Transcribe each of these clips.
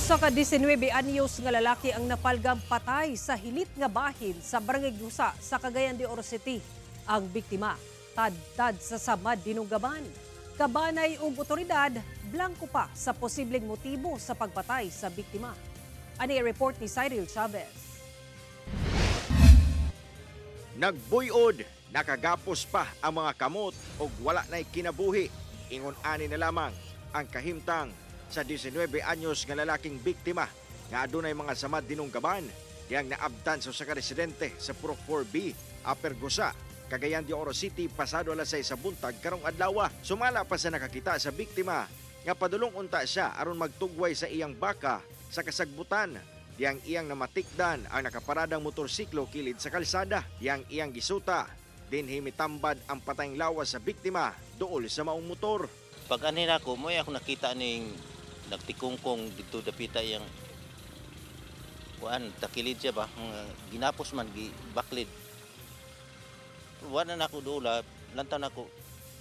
Usa ka 19 anyos nga lalaki ang napalgam patay sa hilit nga bahin sa Barangay Gusa sa Cagayan de Oro City. Ang biktima, tad-tad sa samad dinunggaman. Kabanay ug otoridad, blanco pa sa posibleng motibo sa pagpatay sa biktima. Ani report ni Cyril Chavez. Nagbuyod, nakagapos pa ang mga kamot ug wala na'y kinabuhi. Ingon ani na lamang ang kahimtang sa 19 anyos nga lalaking biktima nga adunay mga samad dinunggaman diyang naabtan sa usa ka residente sa Purok 4B, Upper Gusa, Cagayan de Oro City pasado alas 6 sa buntag karong adlaw. Sumala pa sa nakakita sa biktima nga padulong unta siya aron magtugway sa iyang baka sa kasagbutan diyang iyang namatikdan ang nakaparadang motorsiklo kilid sa kalsada. Diyang iyang gisuta dinhi mitambad ang patayng lawas sa biktima duol sa maong motor. Pag anin ako, mo ako nakita ning nagtikungkong dito dapita yang kuan takilid siya ba ginapos man gibaklid. Wala na ako dola, lantaw na ako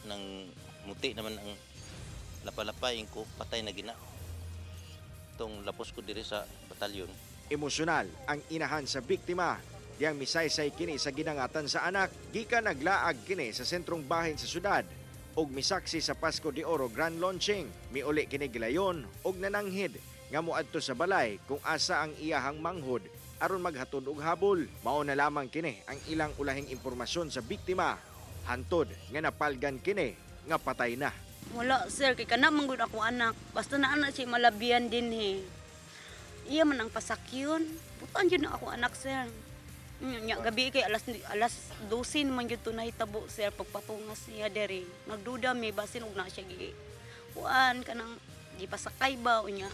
nang muti naman ang lapalapayin ko, patay na gina. Itong lapos ko diri sa batalyon. Emosyonal ang inahan sa biktima diyang misaysay kini sa ginangatan sa anak. Gikan naglaag kini sa sentrong bahin sa syudad og misaksi sa Pasko de Oro Grand Launching. Miuli kini gilayon og nananghid nga moadto sa balay kung asa ang iyahang manghod aron maghatod og habol. Mao na lamang kini ang ilang ulahing impormasyon sa biktima. Hantod nga napalgan kini nga patay na. Wala sir, kay kana manggod ako anak. Basta na anak siya malabian din he. Iya man ang pasakyon. Butan yun na ako anak sir. Nya gabi kay alas 12 man gyud to nahitabo sir pagpatungas niya dere. Nagduda mi basin og na siya gi. Kuan kanang gipasakay ba unya.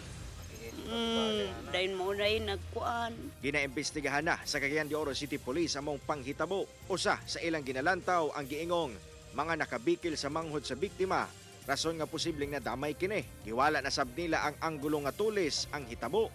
Dayon mo ray nagkuan. Ginaimbestigahan na sa Cagayan de Oro City Police among panghitabo. Usa sa ilang ginalantaw ang giingong mga nakabikil sa manghod sa biktima. Rason nga posibleng nadamay kini. Giwala na sab nila ang anggulo nga tulis ang hitabo.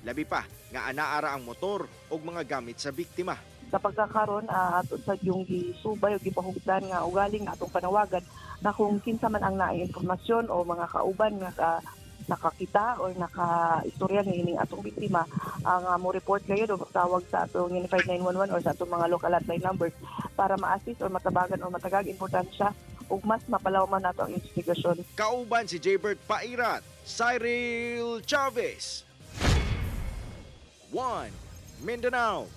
Labi pa nga anaara ang motor ug mga gamit sa biktima. Sa pagkakaroon ato sa yung gisubay o gipahugdan nga ugaling atong panawagan na kung kinsa man ang naay impormasyon o mga kauban nga nakakita o naka-istorya ng atong biktima, ang mo report kayo o magtawag sa atong Unified 911 o sa atong mga local hotline numbers para ma-assist o matabagan o matagag importansya ug mas mapalaw man nato ang investigasyon. Kauban si Jaybert Pairat, Cyril Chavez, 1 Mindanao.